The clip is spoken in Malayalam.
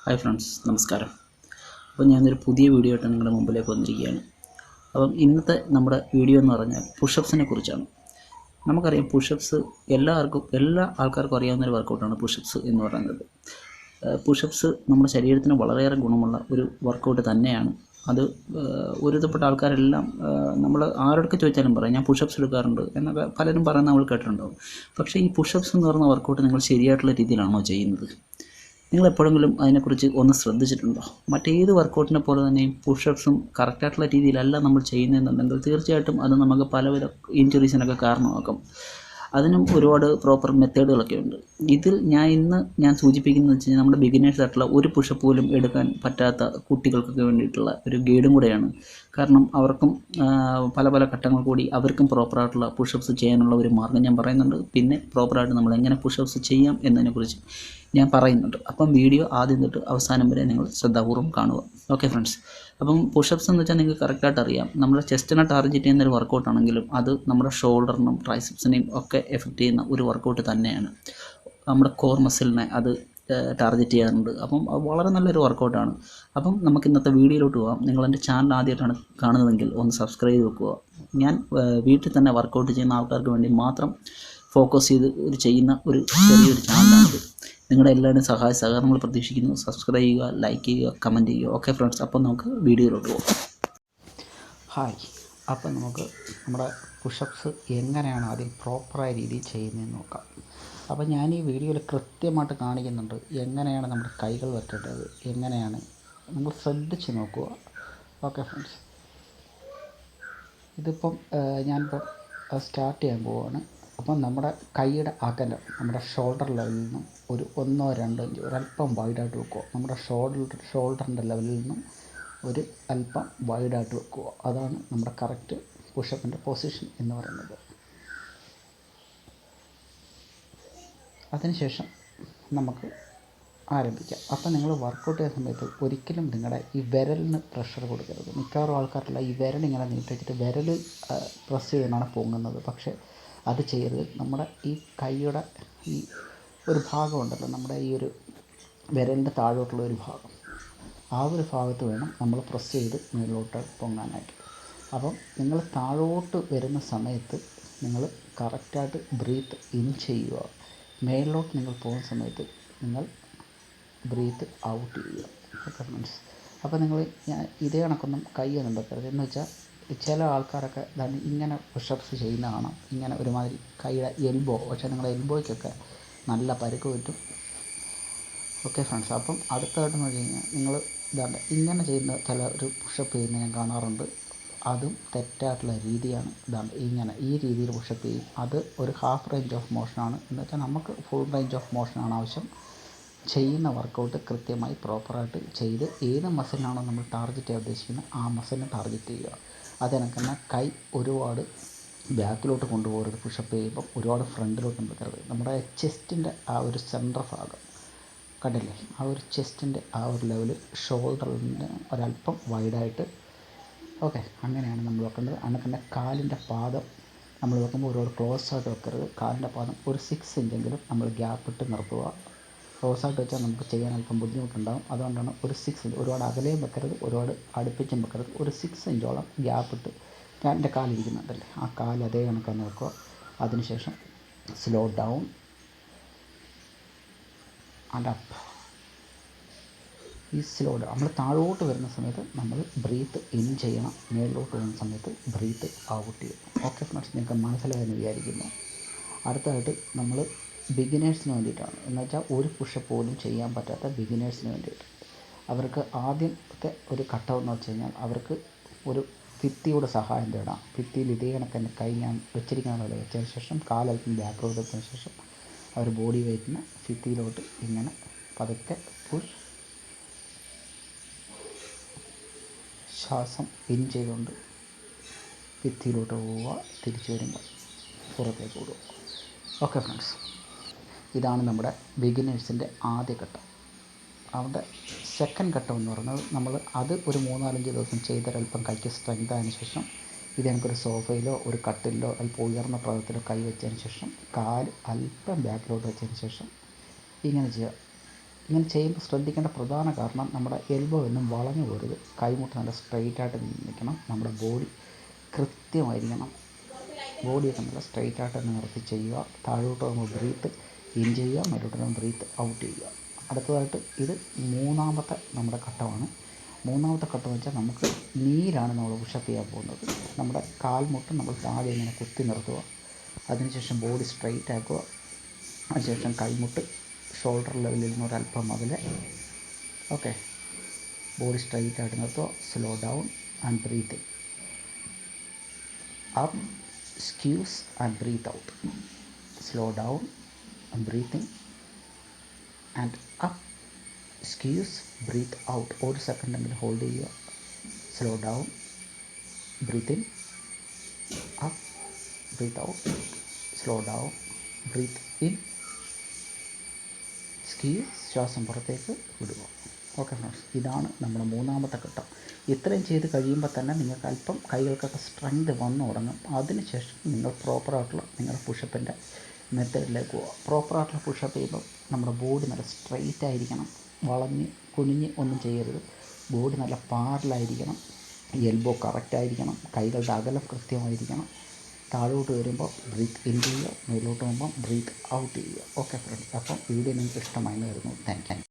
ഹായ് ഫ്രണ്ട്സ്, നമസ്കാരം. അപ്പോൾ ഞാനൊരു പുതിയ വീഡിയോ ആയിട്ട് നിങ്ങളുടെ മുമ്പിലേക്ക് വന്നിരിക്കുകയാണ്. അപ്പം ഇന്നത്തെ നമ്മുടെ വീഡിയോ എന്ന് പറഞ്ഞാൽ പുഷപ്സിനെ കുറിച്ചാണ്. നമുക്കറിയാം പുഷപ്സ് എല്ലാ ആൾക്കാർക്കും അറിയാവുന്ന ഒരു വർക്കൗട്ടാണ് പുഷപ്സ് എന്ന് പറയുന്നത്. പുഷപ്സ് നമ്മുടെ ശരീരത്തിന് വളരെയേറെ ഗുണമുള്ള ഒരു വർക്കൗട്ട് തന്നെയാണ്. അത് ഒരുവിധപ്പെട്ട ആൾക്കാരെല്ലാം നമ്മൾ ആരോടൊക്കെ ചോദിച്ചാലും പറയും ഞാൻ പുഷപ്സ് എടുക്കാറുണ്ട് എന്നൊക്കെ പലരും പറയുന്നത് നമ്മൾ കേട്ടിട്ടുണ്ടാവും. പക്ഷേ ഈ പുഷപ്സ് എന്ന് പറയുന്ന വർക്കൗട്ട് നിങ്ങൾ ശരിയായിട്ടുള്ള രീതിയിലാണോ ചെയ്യുന്നത്? നിങ്ങൾ എപ്പോഴെങ്കിലും അതിനെക്കുറിച്ച് ഒന്ന് ശ്രദ്ധിച്ചിട്ടുണ്ടോ? മറ്റേത് വർക്കൗട്ടിനെ പോലെ തന്നെ പുഷപ്സും കറക്റ്റായിട്ടുള്ള രീതിയിലല്ല നമ്മൾ ചെയ്യുന്നതെന്നുണ്ടെങ്കിൽ തീർച്ചയായിട്ടും അത് നമുക്ക് പലവിധ ഇഞ്ചുറീസിനൊക്കെ കാരണമാക്കും. അതിനും ഒരുപാട് പ്രോപ്പർ മെത്തേഡുകളൊക്കെ ഉണ്ട്. ഇതിൽ ഞാൻ സൂചിപ്പിക്കുന്നത് വെച്ച് കഴിഞ്ഞാൽ നമ്മുടെ ബിഗിനേഴ്സ് ആയിട്ടുള്ള ഒരു പുഷപ്പ് പോലും എടുക്കാൻ പറ്റാത്ത കുട്ടികൾക്കൊക്കെ വേണ്ടിയിട്ടുള്ള ഒരു ഗൈഡും കൂടെയാണ്. കാരണം അവർക്കും പല പല ഘട്ടങ്ങൾ കൂടി അവർക്കും പ്രോപ്പറായിട്ടുള്ള പുഷപ്സ് ചെയ്യാനുള്ള ഒരു മാർഗ്ഗം ഞാൻ പറയുന്നുണ്ട്. പിന്നെ പ്രോപ്പറായിട്ട് നമ്മൾ എങ്ങനെ പുഷപ്സ് ചെയ്യാം എന്നതിനെക്കുറിച്ച് ഞാൻ പറയുന്നുണ്ട്. അപ്പം വീഡിയോ ആദ്യം തൊട്ട് അവസാനം വരെ നിങ്ങൾ ശ്രദ്ധാപൂർവ്വം കാണുക. ഓക്കെ ഫ്രണ്ട്സ്, അപ്പം പുഷപ്സ് എന്ന് വെച്ചാൽ നിങ്ങൾക്ക് കറക്റ്റായിട്ട് അറിയാം. നമ്മുടെ ചെസ്റ്റിനെ ടാർഗറ്റ് ചെയ്യുന്ന ഒരു വർക്കൗട്ട് ആണെങ്കിലും അത് നമ്മുടെ ഷോൾഡറിനും ട്രൈസെപ്സിനെയും ഒക്കെ എഫക്റ്റ് ചെയ്യുന്ന ഒരു വർക്കൗട്ട് തന്നെയാണ്. നമ്മുടെ കോർ മസിലിനെ അത് ടാർഗറ്റ് ചെയ്യാറുണ്ട്. അപ്പം അത് വളരെ നല്ലൊരു വർക്കൗട്ടാണ്. അപ്പം നമുക്ക് ഇന്നത്തെ വീഡിയോയിലോട്ട് പോകാം. നിങ്ങൾ എൻ്റെ ചാനൽ ആദ്യമായിട്ടാണ് കാണുന്നതെങ്കിൽ ഒന്ന് സബ്സ്ക്രൈബ് ചെയ്ത് വെക്കുക. ഞാൻ വീട്ടിൽ തന്നെ വർക്കൗട്ട് ചെയ്യുന്ന ആൾക്കാർക്ക് വേണ്ടി മാത്രം ഫോക്കസ് ചെയ്ത് ചെയ്യുന്ന ഒരു ചെറിയൊരു ചാനലാണിത്. നിങ്ങളുടെ എല്ലാവരുടെയും സഹായ സഹകരണങ്ങൾ പ്രതീക്ഷിക്കുന്നു. സബ്സ്ക്രൈബ് ചെയ്യുക, ലൈക്ക് ചെയ്യുക, കമൻറ്റ് ചെയ്യുക. ഓക്കെ ഫ്രണ്ട്സ്, അപ്പോൾ നമുക്ക് വീഡിയോയിലോട്ട് പോകാം. ഹായ്, അപ്പം നമുക്ക് നമ്മുടെ പുഷപ്സ് എങ്ങനെയാണ് ആദ്യം പ്രോപ്പറായ രീതിയിൽ ചെയ്യുന്നതെന്ന് നോക്കാം. അപ്പോൾ ഞാൻ ഈ വീഡിയോയിൽ കൃത്യമായിട്ട് കാണിക്കുന്നുണ്ട് എങ്ങനെയാണ് നമ്മുടെ കൈകൾ വെക്കേണ്ടത്, എങ്ങനെയാണ് നിങ്ങൾ ശ്രദ്ധിച്ച് നോക്കുക. ഓക്കെ ഫ്രണ്ട്സ്, ഇതിപ്പം ഞാനിപ്പോൾ സ്റ്റാർട്ട് ചെയ്യാൻ പോവുകയാണ്. അപ്പം നമ്മുടെ കൈയുടെ അകലം നമ്മുടെ ഷോൾഡർ ലെവലിൽ നിന്നും ഒരു 1-2 ഇഞ്ച് ഒരല്പം വൈഡായിട്ട് വെക്കുക. നമ്മുടെ ഷോൾഡറിൻ്റെ ലെവലിൽ നിന്നും ഒരു അല്പം വൈഡായിട്ട് വെക്കുക. അതാണ് നമ്മുടെ കറക്റ്റ് പുഷപ്പിൻ്റെ പൊസിഷൻ എന്ന് പറയുന്നത്. അതിനുശേഷം നമുക്ക് ആരംഭിക്കാം. അപ്പം നിങ്ങൾ വർക്കൗട്ട് ചെയ്യുന്ന സമയത്ത് ഒരിക്കലും നിങ്ങളുടെ ഈ വിരലിന് പ്രഷർ കൊടുക്കരുത്. മിക്കവാറും ആൾക്കാരുള്ള ഈ വിരലിങ്ങനെ നീട്ടി വെച്ചിട്ട് വിരൽ പ്രസ് ചെയ്താണ് പൊങ്ങുന്നത്. പക്ഷേ അത് ചെയ്യരുത്. നമ്മുടെ ഈ കൈയുടെ ഈ ഒരു ഭാഗമുണ്ടല്ലോ, നമ്മുടെ ഈ ഒരു വിരലിൻ്റെ താഴോട്ടുള്ള ഒരു ഭാഗം, ആ ഒരു ഭാഗത്ത് വേണം നമ്മൾ പ്രസ് ചെയ്ത് മുകളിലോട്ട് പൊങ്ങാനായിട്ട്. അപ്പം നിങ്ങൾ താഴോട്ട് വരുന്ന സമയത്ത് നിങ്ങൾ കറക്റ്റായിട്ട് ബ്രീത്ത് ഇൻ ചെയ്യുക. മേളിലോട്ട് നിങ്ങൾ പോകുന്ന സമയത്ത് നിങ്ങൾ ബ്രീത്ത് ഔട്ട് ചെയ്യുക. ഓക്കെ ഫ്രണ്ട്സ്, അപ്പോൾ നിങ്ങൾ ഇതേ കണക്കൊന്നും കൈയൊന്നും വെക്കരുത്. എന്ന് വെച്ചാൽ ചില ആൾക്കാരൊക്കെ ഇങ്ങനെ പുഷപ്സ് ചെയ്യുന്ന കാണാം. ഇങ്ങനെ ഒരുമാതിരി കൈയുടെ എൽബോ, പക്ഷേ നിങ്ങളുടെ എൽബോയ്ക്കൊക്കെ നല്ല പരുക്ക് പറ്റും. ഓക്കെ ഫ്രണ്ട്സ്, അപ്പം അടുത്തായിട്ടെന്ന് വെച്ച് കഴിഞ്ഞാൽ നിങ്ങൾ ഇങ്ങനെ ചെയ്യുന്ന ചില ഒരു പുഷപ്പ് ചെയ്യുന്ന ഞാൻ കാണാറുണ്ട്. അതും തെറ്റായിട്ടുള്ള രീതിയാണ്. ഇങ്ങനെ ഈ രീതിയിൽ പുഷപ്പ് ചെയ്യും. അത് ഒരു ഹാഫ് റേഞ്ച് ഓഫ് മോഷനാണ്. എന്ന് വെച്ചാൽ നമുക്ക് ഫുൾ റേഞ്ച് ഓഫ് മോഷനാണ് ആവശ്യം. ചെയ്യുന്ന വർക്കൗട്ട് കൃത്യമായി പ്രോപ്പറായിട്ട് ചെയ്ത് ഏത് മസിലിനാണോ നമ്മൾ ടാർഗറ്റ് ചെയ്യാൻ ഉദ്ദേശിക്കുന്നത് ആ മസിലിനെ ടാർഗറ്റ് ചെയ്യുക. അതിനൊക്കെ തന്നെ കൈ ഒരുപാട് ബാക്കിലോട്ട് കൊണ്ടുപോകരുത്. പുഷപ്പ് ചെയ്യുമ്പം ഒരുപാട് ഫ്രണ്ടിലോട്ടും വെക്കരുത്. നമ്മുടെ ചെസ്റ്റിൻ്റെ ആ ഒരു സെൻറ്റർ ഭാഗം കണ്ടില്ലേ, ആ ഒരു ചെസ്റ്റിൻ്റെ ആ ഒരു ലെവല് ഷോൾഡറിന് ഒരല്പം വൈഡായിട്ട്. ഓക്കെ, അങ്ങനെയാണ് നമ്മൾ വെക്കേണ്ടത്. അങ്ങനെ തന്നെ കാലിൻ്റെ പാദം നമ്മൾ വെക്കുമ്പോൾ ഒരുപാട് ക്ലോസ് ആയിട്ട് വെക്കരുത്. കാലിൻ്റെ പാദം ഒരു 6 ഇഞ്ചെങ്കിലും നമ്മൾ ഗ്യാപ്പ് ഇട്ട് നിർത്തുക. ക്ലോസ് ആയിട്ട് വെച്ചാൽ നമുക്ക് ചെയ്യാൻ അല്പം ബുദ്ധിമുട്ടുണ്ടാകും. അതുകൊണ്ടാണ് ഒരു 6 ഇഞ്ച്, ഒരുപാട് അകലെയും വെക്കരുത്, ഒരുപാട് അടുപ്പിച്ചും വെക്കരുത്. ഒരു 6 ഇഞ്ചോളം ഗ്യാപ്പ് ഇട്ട് എൻ്റെ കാലിരിക്കുന്നുണ്ടല്ലേ, ആ കാല് അതേ കണക്കാണ് വെക്കുക. അതിനുശേഷം സ്ലോ ഡൗൺ ആൻഡ് അപ്പ്. ഈ സ്ലോ ഡൗൺ നമ്മൾ താഴോട്ട് വരുന്ന സമയത്ത് നമ്മൾ ബ്രീത്ത് ഇൻ ചെയ്യണം. മേളിലോട്ട് വരുന്ന സമയത്ത് ബ്രീത്ത് ഔട്ട് ചെയ്യണം. ഓക്കെ ഫ്രണ്ട്സ്, നിങ്ങൾക്ക് മനസ്സിലായെന്ന് വിചാരിക്കുന്നു. അടുത്തതായിട്ട് നമ്മൾ ബിഗിനേഴ്സിന് വേണ്ടിയിട്ടാണ്. എന്ന് വെച്ചാൽ ഒരു പുഷപ്പ് പോലും ചെയ്യാൻ പറ്റാത്ത ബിഗിനേഴ്സിന് വേണ്ടിയിട്ട്. അവർക്ക് ആദ്യത്തെ ഒരു ഘട്ടമെന്ന് വെച്ച് കഴിഞ്ഞാൽ അവർക്ക് ഒരു ഭിത്തിയുടെ സഹായം തേടാം. ഭിത്തിയിൽ ഇതേ കണക്ക് കൈ ഞാൻ വെച്ചിരിക്കുന്ന പോലെ വെച്ചതിന് ശേഷം കാലൽപ്പം ബാക്കോട്ട് വെച്ചതിന് ശേഷം അവർ ബോഡി വെയ്റ്റിന് ഭിത്തിയിലോട്ട് ഇങ്ങനെ പതുക്കെ പുഷ്, ശ്വാസം ഇൻ ചെയ്തുകൊണ്ട് ഭിത്തിയിലോട്ട് പോവുക, തിരിച്ചു വരുമ്പോൾ പുറത്തേക്ക് വിടുക. ഓക്കെ ഫ്രണ്ട്സ്, ഇതാണ് നമ്മുടെ ബിഗിനേഴ്സിൻ്റെ ആദ്യ ഘട്ടം. അവരുടെ സെക്കൻഡ് ഘട്ടം എന്ന് പറയുന്നത് നമ്മൾ അത് ഒരു 3-4 ദിവസം ചെയ്തൊരല്പം കൈക്ക് സ്ട്രെങ്ത് ആയതിനു ശേഷം ഇത് നമുക്കൊരു സോഫയിലോ ഒരു കട്ടിലോ അല്പം ഉയർന്ന പ്രതലത്തിലോ കൈ വെച്ചതിന് ശേഷം കാല് അല്പം ബാക്കിലോട്ട് വെച്ചതിന് ശേഷം ഇങ്ങനെ ചെയ്യുക. ഇങ്ങനെ ചെയ്യുമ്പോൾ ശ്രദ്ധിക്കേണ്ട പ്രധാന കാരണം നമ്മുടെ എൽബോ ഒന്നും വളഞ്ഞു പോരുത്. കൈമുട്ട് നല്ല സ്ട്രെയിറ്റായിട്ട് നിൽക്കണം. നമ്മുടെ ബോഡി കൃത്യമായിരിക്കണം. ബോഡിയൊക്കെ നല്ല സ്ട്രെയിറ്റായിട്ട് നിർത്തി ചെയ്യുക. താഴോട്ട് നമ്മൾ ബ്രീത്ത് ഇൻ ചെയ്യുക, മേലോട്ട് നമ്മൾ ബ്രീത്ത് ഔട്ട് ചെയ്യുക. അടുത്തതായിട്ട് ഇത് മൂന്നാമത്തെ നമ്മുടെ ഘട്ടമാണ്. മൂന്നാമത്തെ ഘട്ടം എന്ന് വെച്ചാൽ നമുക്ക് നീലാണ് നമ്മൾ പുഷപ്പ് ചെയ്യാൻ പോകുന്നത്. നമ്മുടെ കാൽമുട്ട് നമ്മൾ താഴെ ഇങ്ങനെ കുത്തി നിർത്തുക. അതിനുശേഷം ബോഡി സ്ട്രെയിറ്റ് ആക്കുക. അതിനുശേഷം കൈമുട്ട് ഷോൾഡർ ലെവലിൽ നിന്ന് ഒരല്പം അകലെ. ഓക്കെ, ബോഡി സ്ട്രെയിറ്റ് ആയിട്ട് നിർത്തുക. Slow down and breathe in. Up, squeeze and breathe out. Slow down and breathe in and up, squeeze, breathe out. 1 സെക്കൻഡെങ്കിലും ഹോൾഡ് ചെയ്യുക. Slow down, breathe in, up, breathe out. Slow down, breathe in, squeeze, ശ്വാസം പുറത്തേക്ക് വിടുക. ഓക്കെ ഫ്രണ്ട്സ്, ഇതാണ് നമ്മുടെ മൂന്നാമത്തെ ഘട്ടം. ഇത്രയും ചെയ്ത് കഴിയുമ്പോൾ തന്നെ നിങ്ങൾക്ക് അല്പം കൈകൾക്കൊക്കെ സ്ട്രെങ്ത് വന്നു തുടങ്ങും. അതിനുശേഷം നിങ്ങൾ പ്രോപ്പറായിട്ടുള്ള നിങ്ങളുടെ പുഷപ്പിൻ്റെ മെത്തേഡിലേക്ക് പോവുക. പ്രോപ്പറായിട്ടുള്ള പുഷപ്പ് ചെയ്യുമ്പോൾ നമ്മുടെ ബോഡി നല്ല സ്ട്രെയിറ്റ് ആയിരിക്കണം. വളഞ്ഞ് കുനിഞ്ഞ് ഒന്നും ചെയ്യരുത്. ബോഡി നല്ല പാരലായിരിക്കണം. എൽബോ കറക്റ്റായിരിക്കണം. കൈകളുടെ അകലം കൃത്യമായിരിക്കണം. താഴോട്ട് വരുമ്പോൾ ബ്രീത്ത് ഇൻ ചെയ്യുക, മേലോട്ട് പോകുമ്പോൾ ബ്രീത്ത് ഔട്ട് ചെയ്യുക. ഓക്കെ ഫ്രണ്ട്സ്, അപ്പം വീഡിയോ നിങ്ങൾക്ക് ഇഷ്ടമായി എന്ന് വരുന്നു. Thank you.